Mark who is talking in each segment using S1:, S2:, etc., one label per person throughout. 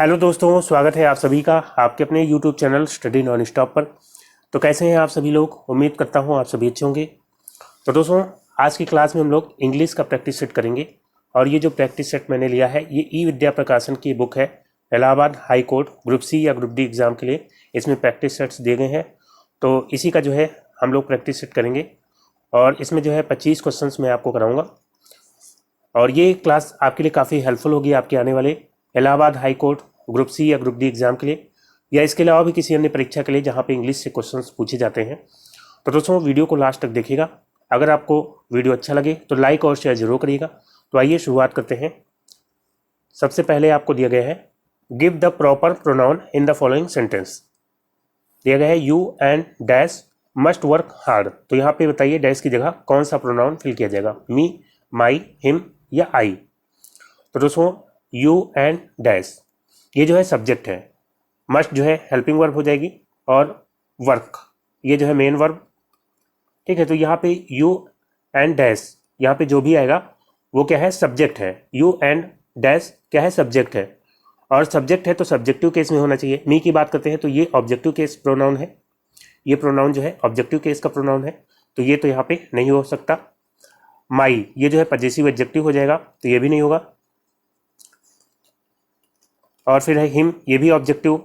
S1: Hello दोस्तों, स्वागत है आप सभी का आपके अपने YouTube channel study non stop पर। तो कैसे हैं आप सभी लोग? उम्मीद करता हूं आप सभी अच्छे होंगे। तो दोस्तों, आज की क्लास में हम लोग इंग्लिश का प्रैक्टिस सेट करेंगे। और ये जो प्रैक्टिस सेट मैंने लिया है ये ई विद्या प्रकाशन की बुक है। Allahabad high court group C या ग्रुप डी एग्ज़ाम के लिए इसमें प्रैक्टिस सेट्स दिए गए हैं। तो इसी का जो है हम लोग प्रैक्टिस सेट करेंगे। और इसमें जो है 25 क्वेश्चंस मैं आपको कराऊंगा। और ये क्लास आपके लिए काफ़ी हेल्पफुल होगी आपके आने वाले Allahabad high court group C या ग्रुप डी एग्ज़ाम के लिए, या इसके अलावा भी किसी अन्य परीक्षा के लिए जहाँ पे इंग्लिश से क्वेश्चंस पूछे जाते हैं। तो दोस्तों, वीडियो को लास्ट तक देखिएगा। अगर आपको वीडियो अच्छा लगे तो लाइक और शेयर जरूर करिएगा। तो आइए शुरुआत करते हैं। सबसे पहले आपको दिया गया है give the proper pronoun in the following sentence. दिया गया है you and dash must work hard. तो यहाँ पे बताइए डैश की जगह कौन सा प्रोनाउन फिल किया जाएगा, मी, माई, हिम या आई। तो दोस्तों, यू एंड डैश ये जो है सब्जेक्ट है, मस्ट जो है हेल्पिंग वर्ब हो जाएगी, और वर्क ये जो है मेन वर्ब। ठीक है, तो यहाँ पे यू एंड डैश यहाँ पे जो भी आएगा वो क्या है, सब्जेक्ट है। यू एंड डैश क्या है, सब्जेक्ट है। और सब्जेक्ट है तो सब्जेक्टिव केस में होना चाहिए। मी की बात करते हैं तो ये ऑब्जेक्टिव केस प्रोनाउन है। ये प्रोनाउन जो है ऑब्जेक्टिव केस का प्रोनाउन है, तो ये तो यहाँ पे नहीं हो सकता। माई ये जो है पजेसिव एडजेक्टिव हो जाएगा, तो ये भी नहीं होगा। और फिर है हिम, ये भी ऑब्जेक्टिव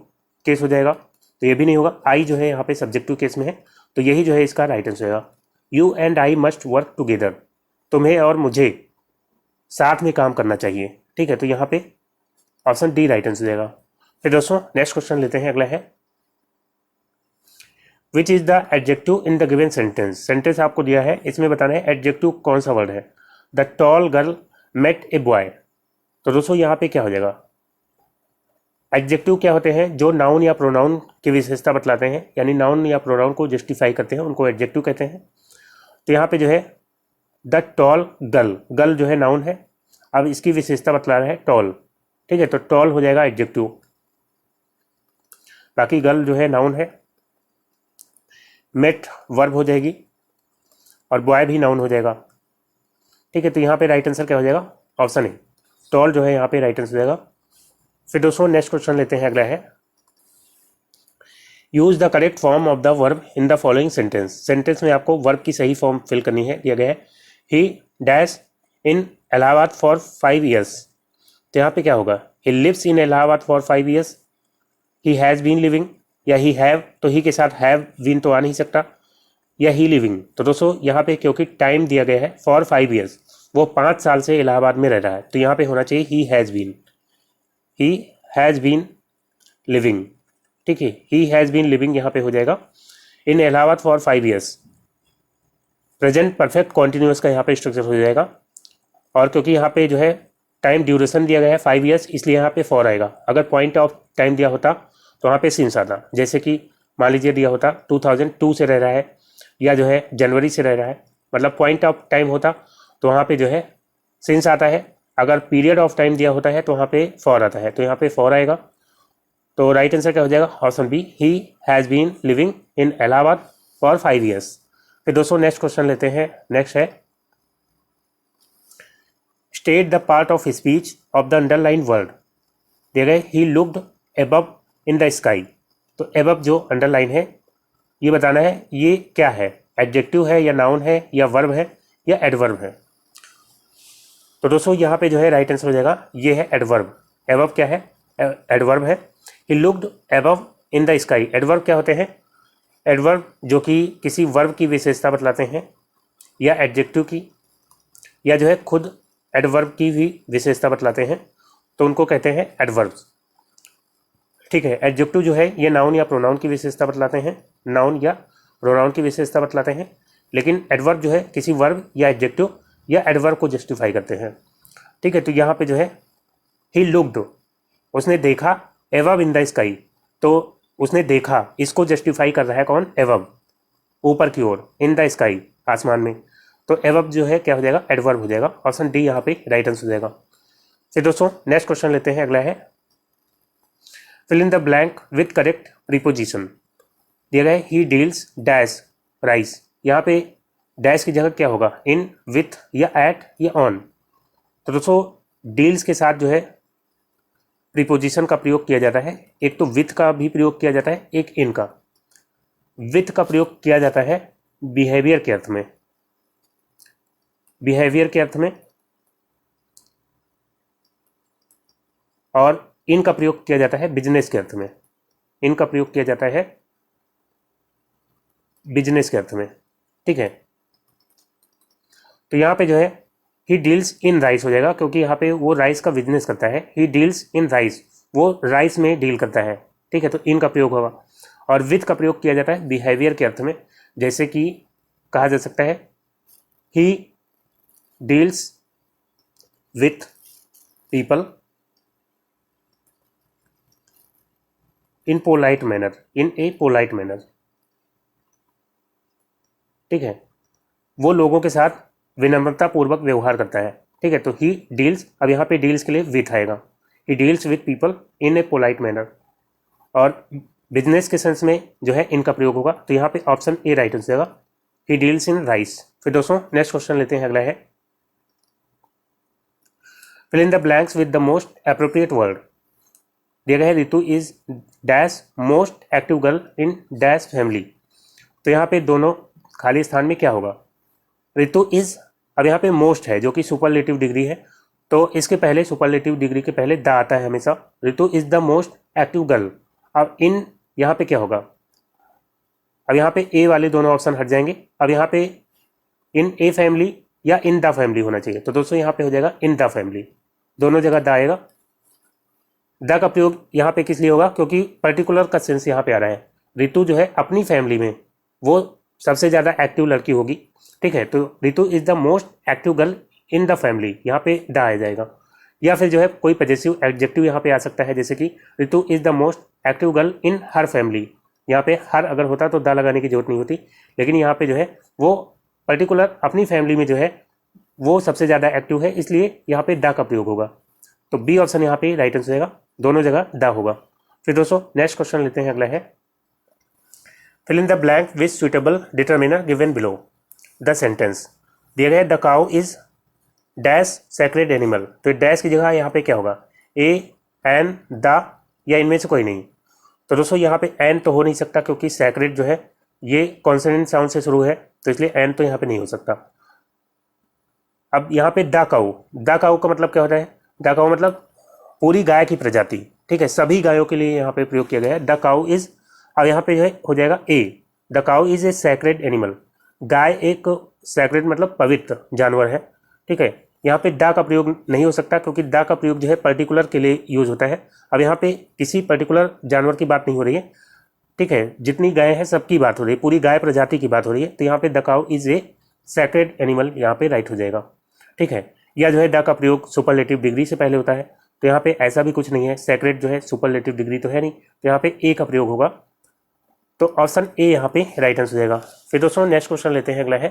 S1: केस हो जाएगा, तो ये भी नहीं होगा। आई जो है यहाँ पे सब्जेक्टिव केस में है, तो यही जो है इसका राइट आंसर होगा। You and I must work together, तुम्हें और मुझे साथ में काम करना चाहिए। ठीक है, तो यहाँ पे ऑप्शन डी राइट आंसर हो जाएगा। फिर दोस्तों नेक्स्ट क्वेश्चन लेते हैं। अगला है which is the adjective in the given sentence. Sentence आपको दिया है, इसमें बताना है एडजेक्टिव कौन सा वर्ड है। The tall girl met a boy. तो दोस्तों यहाँ पे क्या हो जाएगा, एडजेक्टिव क्या होते हैं, जो नाउन या प्रोनाउन की विशेषता बतलाते हैं, यानी नाउन या प्रोनाउन को जस्टिफाई करते हैं, उनको एडजेक्टिव कहते हैं। तो यहाँ पे जो है द टॉल गर्ल, गर्ल जो है नाउन है, अब इसकी विशेषता बतला रहा है टॉल। ठीक है, तो टॉल हो जाएगा एडजेक्टिव, बाकी गर्ल जो है नाउन है। मेट वर्ब हो जाएगी, और बॉय भी नाउन हो जाएगा। ठीक है, तो यहाँ पे राइट आंसर क्या हो जाएगा, ऑप्शन ए, टॉल जो है यहाँ पे राइट आंसर हो जाएगा। फिर दोस्तों नेक्स्ट क्वेश्चन लेते हैं। अगला है use the correct form of the verb in the following sentence. Sentence में आपको वर्ब की सही फॉर्म फिल करनी है। दिया गया है he dash in Allahabad for 5 years। तो यहाँ पे क्या होगा, he lives in Allahabad for 5 years, he has been living, या ही हैव, तो ही के साथ हैव बीन तो आ नहीं सकता, या ही लिविंग। तो दोस्तों यहाँ पे क्योंकि टाइम दिया गया है फॉर 5 years, वो 5 साल से इलाहाबाद में रह रहा है, तो यहाँ पे होना चाहिए he has been, he has been living. ठीक है, ही हैज़ बीन लिविंग यहाँ पे हो जाएगा in Allahabad for 5 years। Present perfect continuous का यहाँ पे स्ट्रक्चर हो जाएगा, और क्योंकि यहाँ पे जो है टाइम ड्यूरेशन दिया गया है 5 years, इसलिए यहाँ पे फॉर आएगा। अगर पॉइंट ऑफ टाइम दिया होता तो वहाँ पे सिंस आता, जैसे कि मान लीजिए दिया होता 2002 से रह रहा है, या जो है जनवरी से रह रहा है, मतलब पॉइंट ऑफ टाइम होता तो वहाँ पे जो है सिंस आता है। अगर पीरियड ऑफ टाइम दिया होता है तो वहाँ पे फॉर आता है, तो यहाँ पे फॉर आएगा। तो राइट आंसर क्या हो जाएगा, option B, he has been living in Allahabad for 5 years। फिर दोस्तों नेक्स्ट क्वेश्चन लेते हैं। नेक्स्ट है state the part of speech of the underline word. दिया गया he looked above in the sky. तो एबव जो अंडरलाइन है, ये बताना है ये क्या है, एडजेक्टिव है या नाउन है या वर्ब है या एडवर्ब है। तो दोस्तों यहाँ पे जो है राइट आंसर हो जाएगा, ये है एडवर्ब। एबव क्या है, एडवर्ब है। He looked above in the sky. Adverb क्या होते हैं, एडवर्ब जो कि किसी वर्ब की विशेषता बतलाते हैं, या एडजेक्टिव की, या जो है खुद एडवर्ब की भी विशेषता बतलाते हैं, तो उनको कहते हैं एडवर्ब्स। ठीक है, एडजेक्टिव जो है ये नाउन या प्रोनाउन की विशेषता बतलाते हैं, नाउन या प्रोनाउन की विशेषता बतलाते हैं, लेकिन एडवर्ब जो है किसी वर्ब या एडजेक्टिव या एडवर्ब को जस्टिफाई करते हैं। ठीक है, तो यहाँ पे जो है ही लुक्ड, उसने देखा, एबव इन द स्काई, तो उसने देखा, इसको जस्टिफाई कर रहा है कौन, एबव, ऊपर की ओर, इन द स्काई, आसमान में। तो एबव जो है क्या हो जाएगा, एडवर्ब हो जाएगा। ऑप्शन डी यहाँ पे राइट आंसर हो जाएगा। फिर दोस्तों नेक्स्ट क्वेश्चन लेते हैं। अगला है fill in the blank with correct preposition. दिया गया है ही डील्स डैश राइस। यहाँ पे डैश की जगह क्या होगा, इन, विथ या एट या ऑन। तो दोस्तों डील्स के साथ जो है प्रीपोजिशन का प्रयोग किया जाता है। एक तो विथ का भी प्रयोग किया जाता है, एक इन का। विथ का प्रयोग किया जाता है बिहेवियर के अर्थ में, बिहेवियर के अर्थ में, और इन का प्रयोग किया जाता है बिजनेस के अर्थ में। इन का प्रयोग किया जाता है बिजनेस के अर्थ में, ठीक है। तो यहाँ पे जो है ही डील्स इन राइस हो जाएगा, क्योंकि यहाँ पे वो राइस का बिजनेस करता है। ही डील्स इन राइस, वो राइस में डील करता है, ठीक है। तो इन का प्रयोग होगा। और विथ का प्रयोग किया जाता है बिहेवियर के अर्थ में, जैसे कि कहा जा सकता है he deals with people in polite manner, in A polite manner, ठीक है। वो लोगों के साथ विनम्रता पूर्वक व्यवहार करता है, ठीक है। तो ही डील्स, अब यहाँ पे डील्स के लिए विथ आएगा। He deals with people in A polite manner. और बिजनेस के सेंस में जो है इनका प्रयोग होगा, तो यहाँ पे ऑप्शन ए राइट हो जाएगा, ही डील्स इन राइस। फिर दोस्तों नेक्स्ट क्वेश्चन लेते हैं, अगला है fill in the blanks with the most appropriate word. दिया गया है Ritu is dash most active girl in dash family. तो यहाँ पे दोनों खाली स्थान में क्या होगा? रितु इज, अब यहाँ पे मोस्ट है जो कि सुपरलेटिव डिग्री है, तो इसके पहले सुपरलेटिव डिग्री के पहले द आता है हमेशा। Ritu is the most active girl. अब इन यहाँ पे क्या होगा? अब यहाँ पे ए वाले दोनों ऑप्शन हट जाएंगे। अब यहाँ पे इन ए फैमिली या इन द फैमिली होना चाहिए। तो दोस्तों यहाँ पे हो जाएगा इन द फैमिली, दोनों जगह द आएगा। द का प्रयोग यहाँ पे किस लिए होगा? क्योंकि पर्टिकुलर का सेंस यहाँ पे आ रहा है। रितु जो है अपनी फैमिली में वो सबसे ज़्यादा एक्टिव लड़की होगी, ठीक है। तो Ritu is the most active girl in the family, यहाँ पे द आ जाएगा। या फिर जो है कोई पॉजेसिव एडजेक्टिव यहाँ पे आ सकता है, जैसे कि Ritu is the most active girl in her family. यहाँ पे हर अगर होता तो द लगाने की जरूरत नहीं होती, लेकिन यहाँ पे जो है वो पर्टिकुलर अपनी फैमिली में जो है वो सबसे ज़्यादा एक्टिव है, इसलिए यहाँ पे द का प्रयोग होगा। तो बी ऑप्शन यहाँ पे राइट आंसर रहेगा, दोनों जगह द होगा। फिर दोस्तों नेक्स्ट क्वेश्चन लेते हैं, अगला है fill in the blank with suitable determiner given below the sentence. दिया गया है the cow is dash sacred animal. तो डैश की जगह यहाँ पे क्या होगा? ए, एन, द या इनमें से कोई नहीं। तो दोस्तों यहाँ पे एन तो हो नहीं सकता, क्योंकि सैक्रेड जो है ये कॉन्सोनेंट साउंड से शुरू है, तो इसलिए एन तो यहाँ पे नहीं हो सकता। अब यहाँ पे द काउ, द काउ का मतलब क्या होता है? द काउ मतलब पूरी गाय की प्रजाति, ठीक है। सभी गायों के लिए यहाँ पे प्रयोग किया गया है द काउ इज। अब यहाँ पे जो है हो जाएगा a, the cow is a sacred animal. गाय एक सैक्रेड मतलब पवित्र जानवर है, ठीक है। यहाँ पे द का प्रयोग नहीं हो सकता, क्योंकि द का प्रयोग जो है पर्टिकुलर के लिए यूज होता है। अब यहाँ पे किसी पर्टिकुलर जानवर की बात नहीं हो रही है, ठीक है। जितनी गाय है सबकी बात हो रही है, पूरी गाय प्रजाति की बात हो रही है। तो यहाँ पे the cow is a sacred animal यहाँ पे राइट हो जाएगा, ठीक है। या जो है द का प्रयोग सुपरलेटिव डिग्री से पहले होता है, तो यहाँ पे ऐसा भी कुछ नहीं है। सैक्रेड जो है सुपरलेटिव डिग्री तो है नहीं, तो यहाँ पे ए का प्रयोग होगा। तो ऑप्शन ए यहाँ पे राइट आंसर हो जाएगा। फिर दोस्तों नेक्स्ट क्वेश्चन लेते हैं, अगला है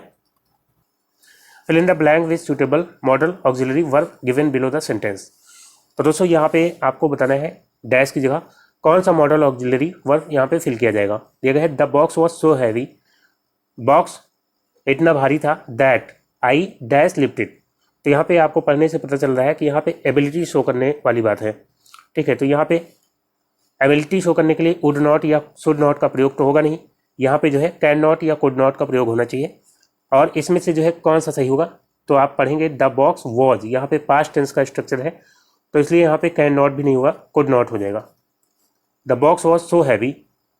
S1: fill in the blank with suitable modal auxiliary verb given below the sentence. तो दोस्तों यहाँ पे आपको बताना है डैश की जगह कौन सा मॉडल ऑक्सिलरी वर्ब यहाँ पे फिल किया जाएगा। दिया गया है the box was so heavy, box इतना भारी था, दैट आई डैश लिफ्टेड। तो यहाँ पे आपको पढ़ने से पता चल रहा है कि यहाँ पे एबिलिटी शो करने वाली बात है, ठीक है। तो यहाँ पे एबिलिटी शो करने के लिए वुड नॉट या शुड नॉट का प्रयोग तो होगा नहीं, यहाँ पे जो है कैन नॉट या कुड नॉट का प्रयोग होना चाहिए। और इसमें से जो है कौन सा सही होगा? तो आप पढ़ेंगे द बॉक्स वॉज, यहाँ पे पास्ट टेंस का स्ट्रक्चर है, तो इसलिए यहाँ पे कैन नॉट भी नहीं होगा, कुड नॉट हो जाएगा। The box was so heavy,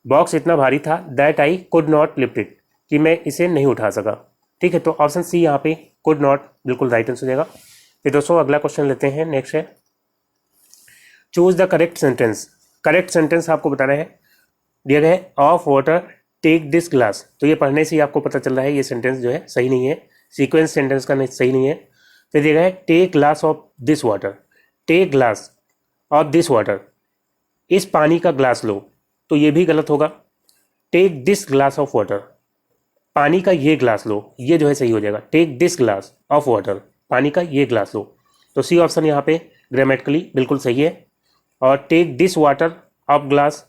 S1: box इतना भारी था, that I could not lift it, कि मैं इसे नहीं उठा सका, ठीक है। तो ऑप्शन सी यहाँ पे कुड नॉट बिल्कुल राइट आंसर हो जाएगा। फिर दोस्तों अगला क्वेश्चन लेते हैं, नेक्स्ट है choose the correct sentence. Correct sentence आपको बताना है। दिया गया है of water take this glass. तो ये पढ़ने से ही आपको पता चल रहा है ये सेंटेंस जो है सही नहीं है, सीक्वेंस सेंटेंस का सही नहीं है। फिर दिया गया है take glass of this water, take glass of this water, इस पानी का ग्लास लो, तो ये भी गलत होगा। Take this glass of water, पानी का ये ग्लास लो, ये जो है सही हो जाएगा। Take this glass of water, पानी का ये ग्लास लो। तो सी ऑप्शन यहाँ पे ग्रामेटिकली बिल्कुल सही है। और take this water of glass,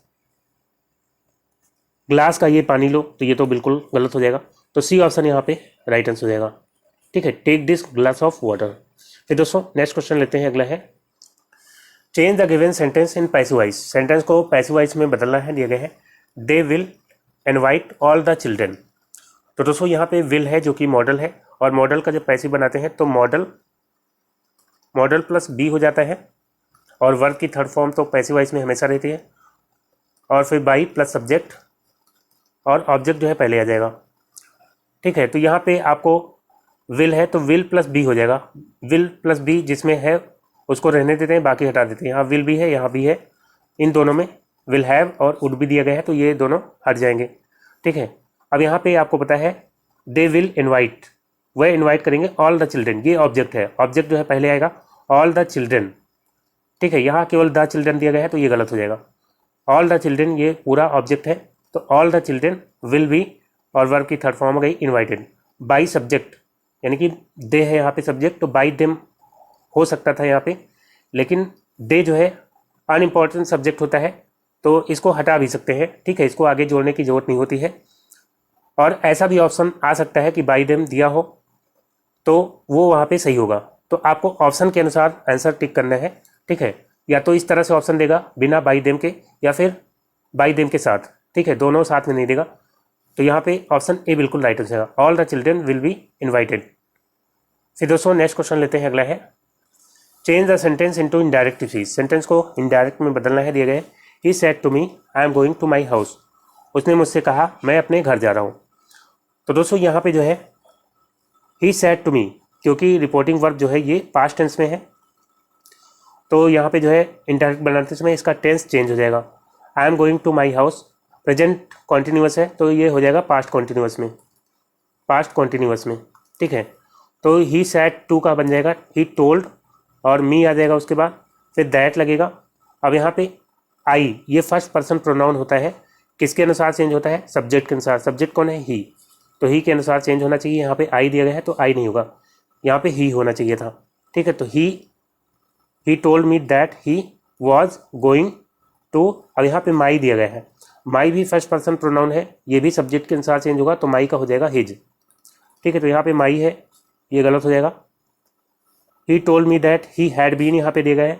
S1: glass का ये पानी लो, तो ये तो बिल्कुल गलत हो जाएगा। तो सी ऑप्शन यहाँ पे राइट आंसर हो जाएगा, ठीक है। Take this glass of water. फिर दोस्तों नेक्स्ट क्वेश्चन लेते हैं, अगला है change the given sentence in passive voice, sentence को पैसिव वॉइस में बदलना है, दिया गया है they will invite all the children. तो दोस्तों यहाँ पे विल है जो कि मॉडल है, और मॉडल का जब पैसिव बनाते हैं तो मॉडल प्लस बी हो जाता है, और वर्ब की थर्ड फॉर्म तो पैसिव वॉइस में हमेशा रहती है, और फिर बाई प्लस सब्जेक्ट और ऑब्जेक्ट जो है पहले आ जाएगा। ठीक है, तो यहाँ पे आपको विल है तो विल प्लस बी हो जाएगा। विल प्लस बी जिसमें है उसको रहने देते हैं, बाकी हटा देते हैं। यहाँ विल भी है, यहाँ भी है, इन दोनों में विल हैव और वुड भी दिया गया है, तो ये दोनों हट जाएंगे। ठीक है, अब यहाँ पे आपको पता है दे विल इन्वाइट, वह इन्वाइट करेंगे ऑल द चिल्ड्रन, ये ऑब्जेक्ट है, ऑब्जेक्ट जो है पहले आएगा ऑल द चिल्ड्रन। ठीक है, यहाँ केवल द चिल्ड्रन दिया गया है तो ये गलत हो जाएगा। ऑल द चिल्ड्रन ये पूरा ऑब्जेक्ट है, तो all the children will B, और वर्ब की थर्ड फॉर्म हो गई इन्वाइटेड। बाई सब्जेक्ट यानी कि दे है यहाँ पे सब्जेक्ट, तो बाई देम हो सकता था यहाँ पे, लेकिन दे जो है अनइम्पॉर्टेंट सब्जेक्ट होता है तो इसको हटा भी सकते हैं। ठीक है, इसको आगे जोड़ने की जरूरत नहीं होती है। और ऐसा भी ऑप्शन आ सकता है कि बाई देम दिया हो तो वो वहाँ पे सही होगा, तो आपको ऑप्शन के अनुसार आंसर टिक करना है। ठीक है, या तो इस तरह से ऑप्शन देगा बिना बाई देम के, या फिर बाई देम के साथ। ठीक है, दोनों साथ में नहीं देगा, तो यहाँ पे ऑप्शन ए बिल्कुल राइट हो जाएगा, all the children will be invited. फिर दोस्तों नेक्स्ट क्वेश्चन लेते हैं, अगला है change the sentence into indirect speech, sentence को इनडायरेक्ट में बदलना है, दिए गए he said to me I am going to my house, उसने मुझसे कहा मैं अपने घर जा रहा हूँ। तो दोस्तों यहाँ पे जो है ही सेड टू मी, क्योंकि रिपोर्टिंग वर्ब जो है ये पास्ट टेंस में है, तो यहाँ पे जो है इनडायरेक्ट बनाते समय इसका टेंस चेंज हो जाएगा। I am going to my house present continuous है, तो ये हो जाएगा पास्ट कॉन्टिन्यूअस में, पास्ट कॉन्टिन्यूअस में। ठीक है, तो ही सेड टू का बन जाएगा ही टोल्ड, और मी आ जाएगा उसके बाद, फिर दैट लगेगा। अब यहाँ पे आई ये फर्स्ट पर्सन प्रोनाउन होता है, किसके अनुसार चेंज होता है, सब्जेक्ट के अनुसार। सब्जेक्ट कौन है, ही, तो ही के अनुसार चेंज होना चाहिए। यहाँ पे आई दिया गया है तो आई नहीं होगा, यहाँ पे ही होना चाहिए था। ठीक है, तो he told me that he was going to, अब यहाँ पे माई दिया गया है, माई भी फर्स्ट पर्सन प्रोनाउन है, ये भी सब्जेक्ट के अनुसार चेंज होगा, तो माई का हो जाएगा हिज। ठीक है, तो यहाँ पे माई है, ये गलत हो जाएगा। He told me that he had been यहाँ पे दिया गया है,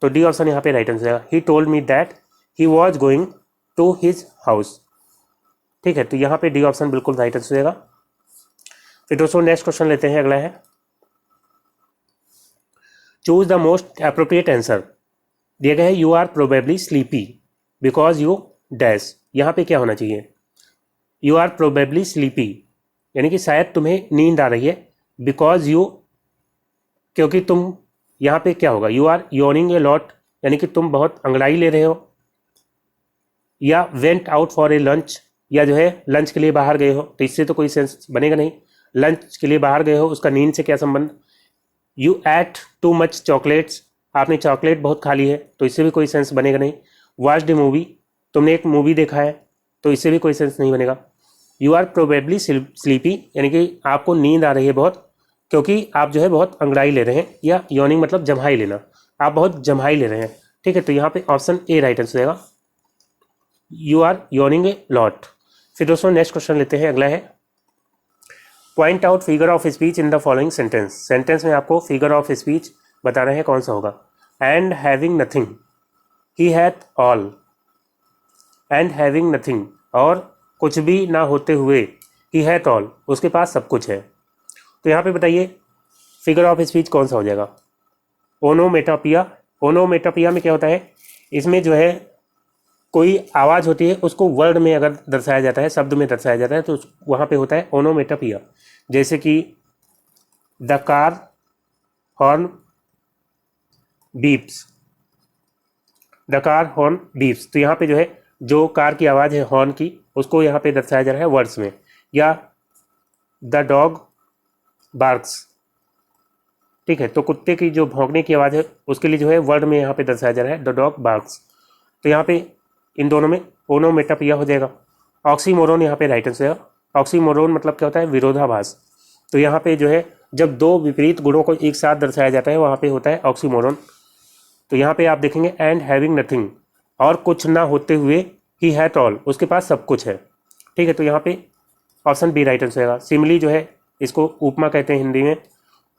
S1: तो डी ऑप्शन यहाँ पे राइट आंसर जाएगा। He told me that he was going to his house. ठीक है, तो यहाँ पे डी ऑप्शन बिल्कुल राइट आंसर जाएगा। फिर दोस्तों नेक्स्ट क्वेश्चन लेते हैं, अगला है choose the most appropriate answer, दिया गया है you are probably sleepy because you dash, यहाँ पे क्या होना चाहिए, यू आर प्रोबेबली स्लीपी यानी कि शायद तुम्हें नींद आ रही है, बिकॉज यू क्योंकि तुम, यहाँ पे क्या होगा, you are yawning a lot यानी कि तुम बहुत अंगड़ाई ले रहे हो, या went out for a lunch, या जो है लंच के लिए बाहर गए हो, तो इससे तो कोई सेंस बनेगा नहीं। लंच के लिए बाहर गए हो, उसका नींद से क्या संबंध। You ate too much chocolates, आपने चॉकलेट बहुत खा ली है, तो इससे भी कोई सेंस बनेगा नहीं। वॉच्ड ए मूवी, तुमने एक मूवी देखा है, तो इससे भी कोई सेंस नहीं बनेगा। यू आर प्रोबेबली स्लीपी यानी कि आपको नींद आ रही है बहुत, क्योंकि आप जो है बहुत अंगड़ाई ले रहे हैं, या यॉनिंग मतलब जम्हाई लेना, आप बहुत जम्हाई ले रहे हैं। ठीक है, तो यहाँ पे ऑप्शन ए राइट आंसर रहेगा, you are yawning a lot. फिर दोस्तों नेक्स्ट क्वेश्चन लेते हैं, अगला है point out figure of speech in the following sentence, sentence में आपको फिगर ऑफ स्पीच बताना है कौन सा होगा। And having nothing, he hath all, and having nothing, और कुछ भी ना होते हुए, ही हैथ ऑल, उसके पास सब कुछ है। तो यहाँ पे बताइए फिगर ऑफ स्पीच कौन सा हो जाएगा। ओनोमेटोपिया, ओनोमेटोपिया में क्या होता है, इसमें जो है कोई आवाज़ होती है, उसको वर्ड में अगर दर्शाया जाता है, शब्द में दर्शाया जाता है, तो वहाँ पे होता है ओनोमेटोपिया। जैसे कि the car horn beeps, the car horn beeps, तो यहाँ पे जो है जो कार की आवाज़ है हॉर्न की, उसको यहाँ पे दर्शाया जा रहा है वर्ड्स में। या द डॉग बार्क्स, ठीक है, तो कुत्ते की जो भौंकने की आवाज़ है उसके लिए जो है वर्ड में यहाँ पे दर्शाया जा रहा है द डॉग बार्क्स, तो यहाँ पे इन दोनों में ओनोमेटोपिया हो जाएगा। ऑक्सीमोरोन यहाँ पे राइट आंसर है। ऑक्सीमोरोन मतलब क्या होता है, विरोधाभास, तो यहाँ पे जो है जब दो विपरीत गुणों को एक साथ दर्शाया जाता है वहाँ पे होता है ऑक्सीमोरोन। तो यहाँ पे आप देखेंगे एंड हैविंग नथिंग, और कुछ ना होते हुए, ही हैथ ऑल, उसके पास सब कुछ है। ठीक है, तो यहाँ पे ऑप्शन बी राइट आंसर है। सिमिली जो है इसको उपमा कहते हैं हिंदी में,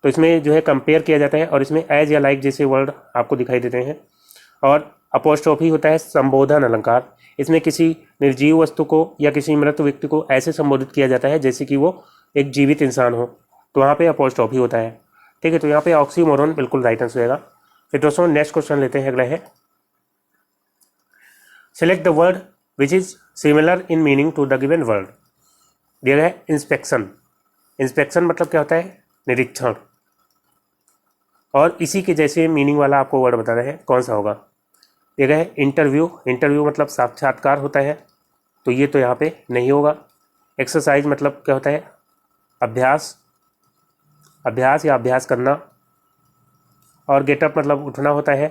S1: तो इसमें जो है कंपेयर किया जाता है और इसमें एज या लाइक जैसे वर्ड आपको दिखाई देते हैं। और अपोस्ट्रोफी होता है संबोधन अलंकार, इसमें किसी निर्जीव वस्तु को या किसी मृत व्यक्ति को ऐसे संबोधित किया जाता है जैसे कि वो एक जीवित इंसान हो, तो वहाँ पे अपोस्ट्रोफी होता है। ठीक है, तो यहाँ पे ऑक्सीमोरन बिल्कुल राइट आंसर होगा। फिर दोस्तों नेक्स्ट क्वेश्चन लेते हैं, अगला है select the word which is similar in meaning to the given word. दिया गया है इंस्पेक्शन। इंस्पेक्शन मतलब क्या होता है? निरीक्षण। और इसी के जैसे मीनिंग वाला आपको वर्ड बताना है, कौन सा होगा? दिया गया है इंटरव्यू। इंटरव्यू मतलब साक्षात्कार होता है, तो ये तो यहाँ पे नहीं होगा। एक्सरसाइज मतलब क्या होता है? अभ्यास, अभ्यास या अभ्यास करना। और गेटअप मतलब उठना होता है।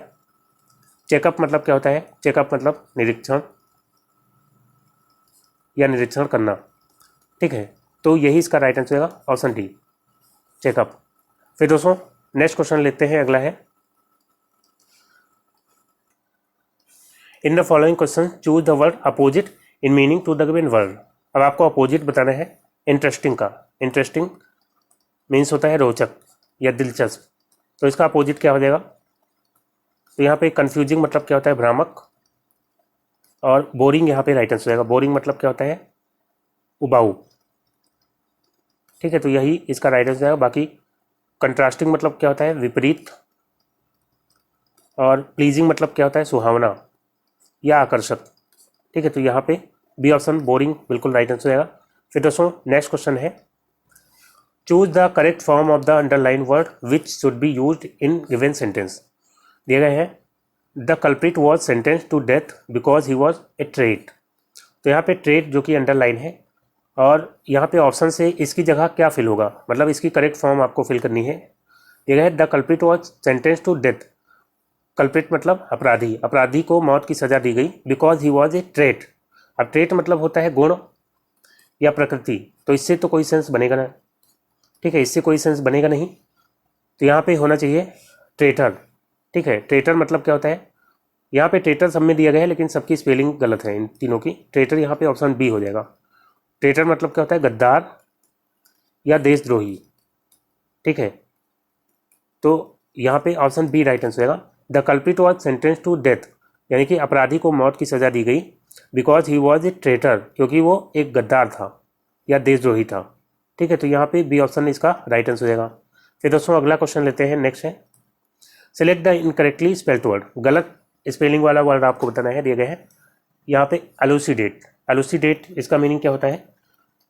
S1: चेकअप मतलब क्या होता है? चेकअप मतलब निरीक्षण या निरीक्षण करना। ठीक है, तो यही इसका राइट आंसर होगा ऑप्शन डी, चेकअप। फिर दोस्तों नेक्स्ट क्वेश्चन लेते हैं, अगला है in the following question choose the word opposite in meaning to the given word. अब आपको अपोजिट बताना है इंटरेस्टिंग का। इंटरेस्टिंग मीन्स होता है रोचक या दिलचस्प, तो इसका अपोजिट क्या हो जाएगा? तो यहाँ पे कंफ्यूजिंग मतलब क्या होता है? भ्रामक। और बोरिंग यहाँ पे राइट आंसर होगा। बोरिंग मतलब क्या होता है? उबाऊ। ठीक है, तो यही इसका राइट आंसर है। बाकी कंट्रास्टिंग मतलब क्या होता है? विपरीत। और प्लीजिंग मतलब क्या होता है? सुहावना या आकर्षक। ठीक है, तो यहाँ पे बी ऑप्शन बोरिंग बिल्कुल राइट आंसर होगा। फिर दोस्तों नेक्स्ट क्वेश्चन है choose the correct form of the underline word which should be used in given sentence. दिए गए हैं the culprit was sentence to death because he was a trait. तो यहाँ पे ट्रेट जो कि अंडरलाइन है, और यहाँ पे ऑप्शन से इसकी जगह क्या फिल होगा, मतलब इसकी करेक्ट फॉर्म आपको फिल करनी है। दिया गया है the culprit was sentence to death. Culprit मतलब अपराधी, अपराधी को मौत की सज़ा दी गई because he was a trait. अब ट्रेट मतलब होता है गुण या प्रकृति, तो इससे तो कोई सेंस बनेगा ना। ठीक है, इससे कोई सेंस बनेगा नहीं, तो यहाँ पे होना चाहिए ट्रेटर। ठीक है, ट्रेटर मतलब क्या होता है? यहाँ पे ट्रेटर सब में दिया गया है लेकिन सबकी स्पेलिंग गलत है इन तीनों की। ट्रेटर यहाँ पे ऑप्शन बी हो जाएगा। ट्रेटर मतलब क्या होता है? गद्दार या देशद्रोही। ठीक है, तो यहाँ पे ऑप्शन बी राइट आंसर होगा। The culprit was sentence to death, यानी कि अपराधी को मौत की सज़ा दी गई because he was a traitor, क्योंकि वो एक गद्दार था या देशद्रोही था। ठीक है, तो यहाँ पे बी ऑप्शन इसका राइट आंसर हो जाएगा। फिर दोस्तों अगला क्वेश्चन लेते हैं, नेक्स्ट है select the incorrectly spelled word. गलत स्पेलिंग वाला वर्ड आपको बताना है। दिए गए हैं यहाँ पे एलुसिडेट। एलुसिडेट इसका मीनिंग क्या होता है?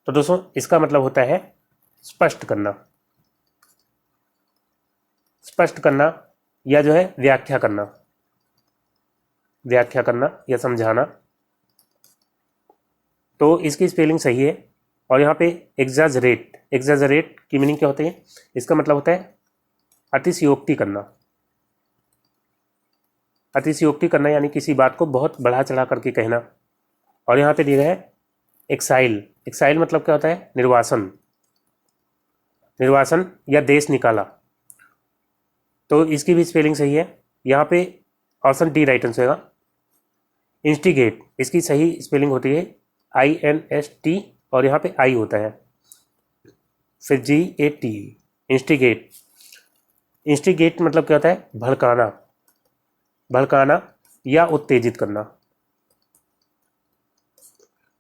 S1: तो दोस्तों इसका मतलब होता है स्पष्ट करना, स्पष्ट करना या जो है व्याख्या करना, व्याख्या करना या समझाना। तो इसकी स्पेलिंग सही है। और यहाँ पे एग्जाजरेट, एग्जाजरेट की मीनिंग क्या होती है? इसका मतलब होता है अतिशयोक्ति करना। अतिशयोक्ति करना यानी किसी बात को बहुत बढ़ा चढ़ा करके कहना। और यहाँ पे दिया गया है एक्साइल। एक्साइल मतलब क्या होता है? निर्वासन, निर्वासन या देश निकाला। तो इसकी भी स्पेलिंग सही है। यहाँ पे ऑप्शन डी राइट आंसर होगा। इंस्टिगेट, इसकी सही स्पेलिंग होती है INST और यहाँ पे आई होता है, फिर GAT, इंस्टिगेट। इंस्टिगेट मतलब क्या होता है? भड़काना, भड़काना या उत्तेजित करना।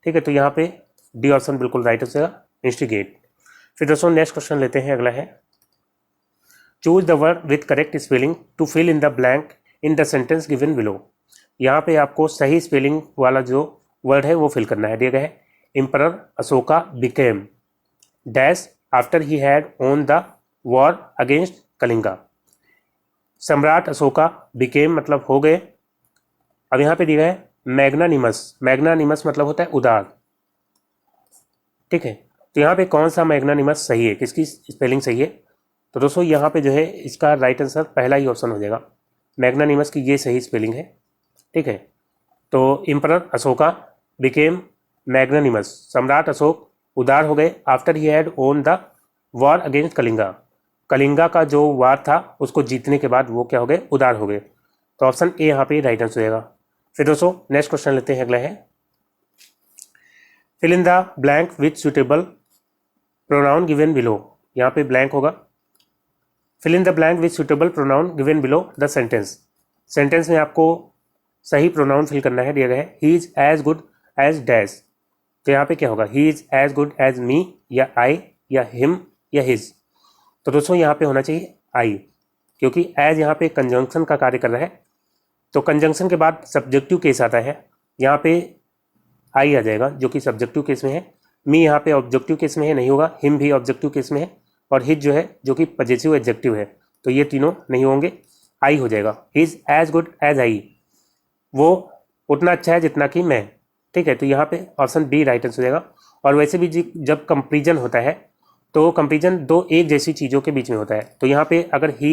S1: ठीक है, तो यहाँ पे डी ऑप्शन बिल्कुल राइट आंसर है, इंस्टिगेट। फिर दोस्तों नेक्स्ट क्वेश्चन लेते हैं, अगला है choose the word with correct spelling to fill in the blank in the sentence given below. यहाँ पे आपको सही स्पेलिंग वाला जो वर्ड है वो फिल करना है। दिया गया है emperor Ashoka became dash after he had own the war against Kalinga. सम्राट अशोका बिकेम मतलब हो गए। अब यहाँ पे दिया है मैग्नानिमस। मैग्नानिमस मतलब होता है उदार। ठीक है, तो यहाँ पे कौन सा मैग्नानिमस सही है, किसकी स्पेलिंग सही है? तो दोस्तों यहाँ पे जो है इसका राइट आंसर पहला ही ऑप्शन हो जाएगा, मैग्नानिमस की ये सही स्पेलिंग है। ठीक है, तो एम्परर अशोका बिकेम मैग्नानिमस, सम्राट अशोक उदार हो गए after he had own the war against Kalinga. Kalinga का जो वार था उसको जीतने के बाद वो क्या हो गए? उदार हो गए। तो ऑप्शन ए यहाँ पे राइट आंसर होगा। फिर दोस्तों नेक्स्ट क्वेश्चन लेते हैं, अगला है fill in the blank with suitable pronoun given below. यहाँ पे ब्लैंक होगा fill in the blank with suitable pronoun given below the sentence. Sentence में आपको सही प्रोनाउन फिल करना है, दिया गया है he is as good as dash. तो यहाँ पे क्या होगा, he is as good as me या आई या हिम या हिज। तो दोस्तों यहाँ पे होना चाहिए आई, क्योंकि एज यहाँ पे कंजंक्शन का कार्य कर रहा है। तो कंजंक्शन के बाद सब्जेक्टिव केस आता है, यहाँ पे आई आ जाएगा जो कि सब्जेक्टिव केस में है। मी यहाँ पे ऑब्जेक्टिव केस में है, नहीं होगा। हिम भी ऑब्जेक्टिव केस में है, और हिज जो है जो कि पॉजिटिव एडजेक्टिव है, तो ये तीनों नहीं होंगे, आई हो जाएगा। He is as good as I, वो उतना अच्छा है जितना कि मैं। ठीक है, तो यहाँ पे ऑप्शन बी राइट आंसर हो जाएगा। और वैसे भी जब कंपेरिजन होता है तो कंपेरिजन दो एक जैसी चीज़ों के बीच में होता है। तो यहाँ पे अगर ही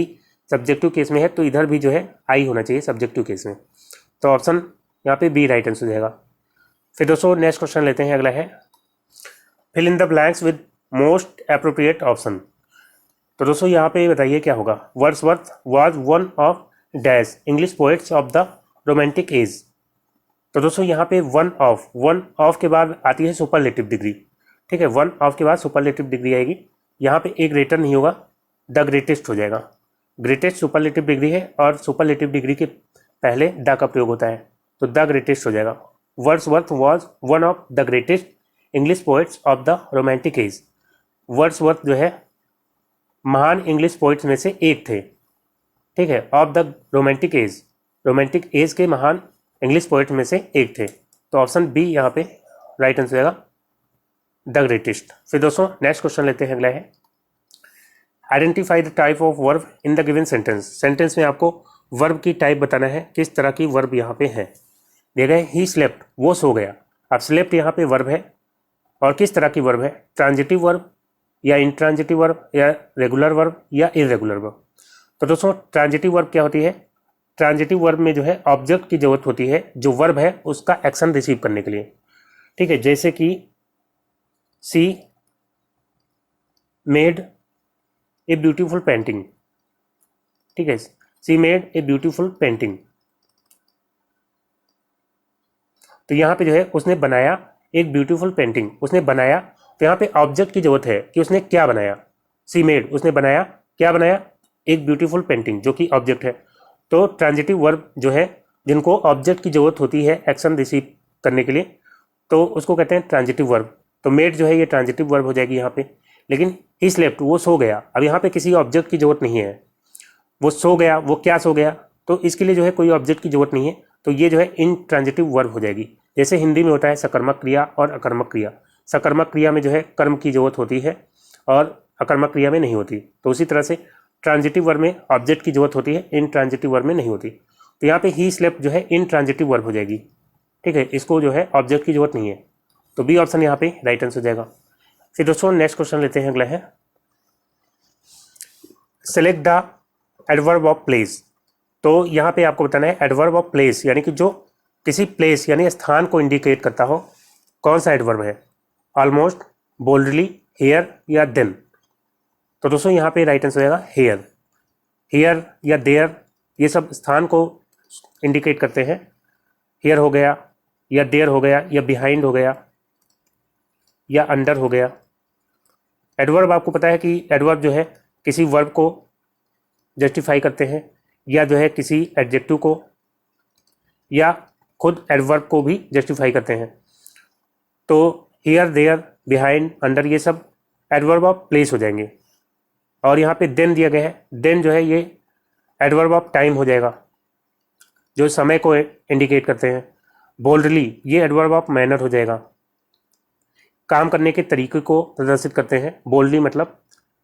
S1: सब्जेक्टिव केस में है तो इधर भी जो है आई होना चाहिए सब्जेक्टिव केस में। तो ऑप्शन यहाँ पे बी राइट आंसर हो जाएगा। फिर दोस्तों नेक्स्ट क्वेश्चन लेते हैं, अगला है fill in the blanks with most appropriate option. तो दोस्तों यहाँ पे बताइए क्या होगा। Wordsworth was one of dash English poets of the romantic age. तो दोस्तों यहाँ पे वन ऑफ के बाद आती है सुपरलेटिव डिग्री। ठीक है, वन ऑफ के बाद सुपरलेटिव डिग्री आएगी। यहाँ पे एक ग्रेटर नहीं होगा, द ग्रेटेस्ट हो जाएगा। ग्रेटेस्ट सुपरलेटिव डिग्री है और सुपरलेटिव डिग्री के पहले द का प्रयोग होता है, तो द ग्रेटेस्ट हो जाएगा। Wordsworth was one of the greatest English poets of the romantic as. Wordsworth जो है महान इंग्लिश पोइट्स में से एक थे। ठीक है, of the romantic as, romantic as के महान इंग्लिश पोइट में से एक थे। तो ऑप्शन बी यहाँ पे राइट आंसर आएगा, द ग्रेटेस्ट। फिर दोस्तों नेक्स्ट क्वेश्चन लेते हैं, अगला है identify the type of verb in the given sentence. Sentence में आपको वर्ब की टाइप बताना है, किस तरह की वर्ब यहाँ पे है। दिया गया ही स्लेप्ट, वो सो गया। अब स्लेप्ट यहाँ पे वर्ब है, और किस तरह की वर्ब है, ट्रांजिटिव वर्ब या इंट्रांजिटिव वर्ब या रेगुलर वर्ब या इरेगुलर वर्ब। तो दोस्तों ट्रांजिटिव वर्ब क्या होती है, ट्रांजिटिव वर्ब में जो है ऑब्जेक्ट की जरूरत होती है, जो वर्ब है उसका एक्शन रिसीव करने के लिए। ठीक है, जैसे कि सी मेड ए ब्यूटीफुल पेंटिंग। ठीक है, सी मेड ए ब्यूटीफुल पेंटिंग। तो यहाँ पे जो है उसने बनाया एक ब्यूटीफुल पेंटिंग, उसने बनाया। तो यहाँ पे ऑब्जेक्ट की जरूरत है कि उसने क्या बनाया। सी मेड, उसने बनाया, क्या बनाया, एक ब्यूटीफुल पेंटिंग, जो कि ऑब्जेक्ट है। तो ट्रांजिटिव वर्ब जो है जिनको ऑब्जेक्ट की जरूरत होती है एक्शन रिसीव करने के लिए, तो उसको कहते हैं ट्रांजिटिव वर्ब। तो मेड जो है ये ट्रांजिटिव वर्ब हो जाएगी यहाँ पे। लेकिन ही स्लेप्ट, वो सो गया। अब यहाँ पे किसी ऑब्जेक्ट की जरूरत नहीं है, वो सो गया, वो क्या सो गया, तो इसके लिए जो है कोई ऑब्जेक्ट की जरूरत नहीं है, तो ये जो है इन ट्रांजिटिव वर्ब हो जाएगी। जैसे हिंदी में होता है सकर्मक क्रिया और अकर्मक क्रिया। सकर्मक क्रिया में जो है कर्म की जरूरत होती है और अकर्मक क्रिया में नहीं होती। तो उसी तरह से ट्रांजिटिव वर्ब में ऑब्जेक्ट की जरूरत होती है, इन ट्रांजिटिव वर्ब में नहीं होती। तो यहाँ पे ही स्लेप्ट जो है इन ट्रांजिटिव वर्ब हो जाएगी। ठीक है, इसको जो है ऑब्जेक्ट की जरूरत नहीं है, तो बी ऑप्शन यहाँ पे राइट आंसर हो जाएगा। फिर दोस्तों नेक्स्ट क्वेश्चन लेते हैं, अगला है select the adverb of place. तो यहाँ पे आपको बताना है एडवर्ब ऑफ प्लेस, यानी कि जो किसी प्लेस यानी स्थान को इंडिकेट करता हो, कौन सा एडवर्ब है। ऑलमोस्ट, बोल्डली, हियर या देन। तो दोस्तों यहाँ पे राइट आंसर आएगा हियर। हियर या देयर ये सब स्थान को इंडिकेट करते हैं। हियर हो गया या देयर हो गया या बिहाइंड हो गया या अंडर हो गया। एडवर्ब आपको पता है कि एडवर्ब जो है किसी वर्ब को जस्टिफाई करते हैं, या जो है किसी एडजेक्टिव को, या खुद एडवर्ब को भी जस्टिफाई करते हैं। तो हियर, देयर, बिहाइंड, अंडर ये सब एडवर्ब ऑफ प्लेस हो जाएंगे। और यहाँ पे देन दिया गया है, देन जो है ये एडवर्ब ऑफ टाइम हो जाएगा, जो समय को इंडिकेट करते हैं। बोल्डली ये एडवर्ब ऑफ मैनर हो जाएगा, काम करने के तरीके को प्रदर्शित करते हैं। बोल्डली मतलब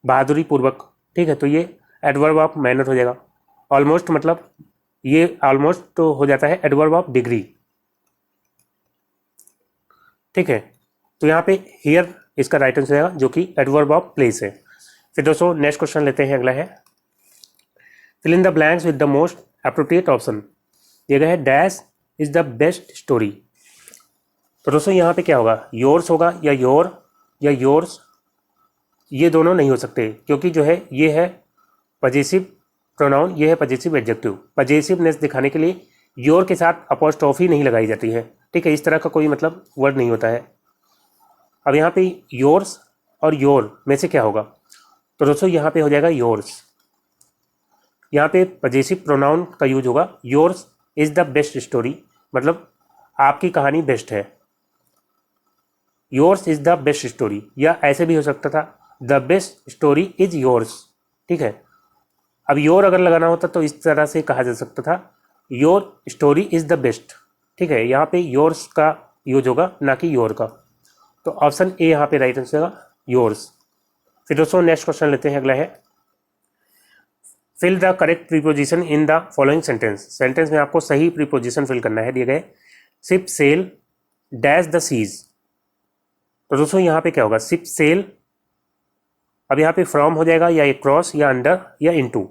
S1: बहादुरी पूर्वक। ठीक है, तो ये एडवर्ब ऑफ मैनर हो जाएगा। ऑलमोस्ट मतलब ये ऑलमोस्ट तो हो जाता है एडवर्ब ऑफ डिग्री। ठीक है, तो यहाँ पे हियर इसका राइट आंसर आएगा, जो कि एडवर्ब ऑफ प्लेस है। फिर दोस्तों नेक्स्ट क्वेश्चन लेते हैं, अगला है fill in the blanks with the most appropriate option. दिया गया है dash is the best story. तो दोस्तों यहाँ पे क्या होगा, योर्स होगा या योर या योर्स, ये दोनों नहीं हो सकते, क्योंकि जो है ये है पजेसिव प्रोनाउन, ये है पजेसिव एडजेक्टिव। पजेसिवनेस दिखाने के लिए योर के साथ अपोस्ट्रोफी नहीं लगाई जाती है। ठीक है, इस तरह का कोई मतलब वर्ड नहीं होता है। अब यहाँ पे योर्स और योर में से क्या होगा, तो दोस्तों यहाँ पे हो जाएगा योर्स। यहाँ पे पजेसिव प्रोनाउन का यूज होगा, yours is the best story, मतलब आपकी कहानी बेस्ट है, yours is the best story, या ऐसे भी हो सकता था the best story is yours. ठीक है, अब योर अगर लगाना होता तो इस तरह से कहा जा सकता था your story is the best. ठीक है, यहाँ पे योर्स का यूज होगा ना कि योर का, तो ऑप्शन ए यहाँ पे राइट आंसर होगा, योर्स। फिर दोस्तों नेक्स्ट क्वेश्चन लेते हैं, अगला है fill the correct preposition in the following sentence. Sentence में आपको सही प्रीपोजिशन फिल करना है, दिए गए ship sail dash the seas. तो दोस्तों यहाँ पे क्या होगा, शिप सेल, अब यहाँ पे फ्रॉम हो जाएगा या अक्रॉस या अंडर या इनटू।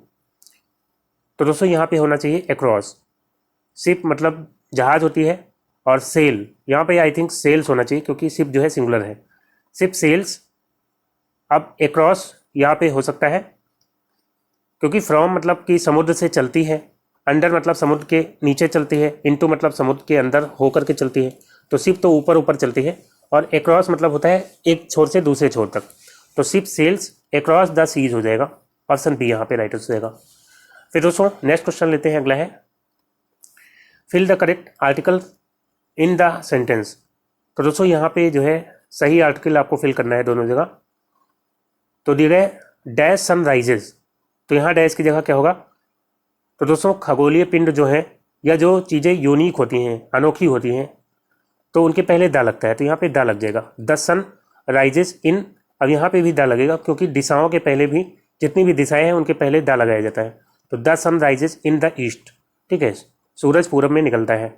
S1: तो दोस्तों यहाँ पे होना चाहिए अक्रॉस। शिप मतलब जहाज होती है, और सेल यहाँ पे आई थिंक सेल्स होना चाहिए क्योंकि शिप जो है सिंगुलर है, शिप सेल्स। अब अक्रॉस यहाँ पे हो सकता है क्योंकि फ्रॉम मतलब कि समुद्र से चलती है, अंडर मतलब समुद्र के नीचे चलती है, इनटू मतलब समुद्र के अंदर होकर के चलती है, तो शिप तो ऊपर ऊपर चलती है, और अक्रॉस मतलब होता है एक छोर से दूसरे छोर तक, तो ship sails across the seas हो जाएगा, ऑप्शन बी यहाँ पे राइट आंसर हो जाएगा। फिर दोस्तों नेक्स्ट क्वेश्चन लेते हैं, अगला है fill the correct article in the sentence. तो दोस्तों यहाँ पे जो है सही आर्टिकल आपको फिल करना है दोनों जगह। तो दिए गए डैश सन राइजेस, तो यहाँ डैश की जगह क्या होगा, तो दोस्तों खगोलीय पिंड जो है या जो चीज़ें यूनिक होती हैं, अनोखी होती हैं, तो उनके पहले दा लगता है, तो यहाँ पे दा लग जाएगा, द सन राइजेस इन। अब यहाँ पे भी दा लगेगा क्योंकि दिशाओं के पहले भी, जितनी भी दिशाएं हैं उनके पहले दा लगाया जाता है, तो the sun rises in the east. ठीक है, सूरज पूरब में निकलता है,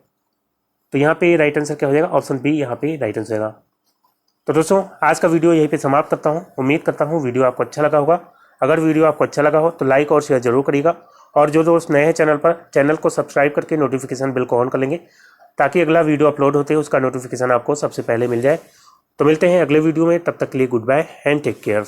S1: तो यहाँ पे राइट आंसर क्या हो जाएगा, ऑप्शन बी यहाँ पे राइट आंसर होगा। तो दोस्तों आज का वीडियो यहीं पे समाप्त करता हूँ। उम्मीद करता हूँ वीडियो आपको अच्छा लगा होगा। अगर वीडियो आपको अच्छा लगा हो तो लाइक और शेयर जरूर करिएगा, और जो दोस्त नए हैं चैनल पर, चैनल को सब्सक्राइब करके नोटिफिकेशन बिल को ऑन कर लेंगे ताकि अगला वीडियो अपलोड होते ही उसका नोटिफिकेशन आपको सबसे पहले मिल जाए। तो मिलते हैं अगले वीडियो में, तब तक के लिए goodbye and take care.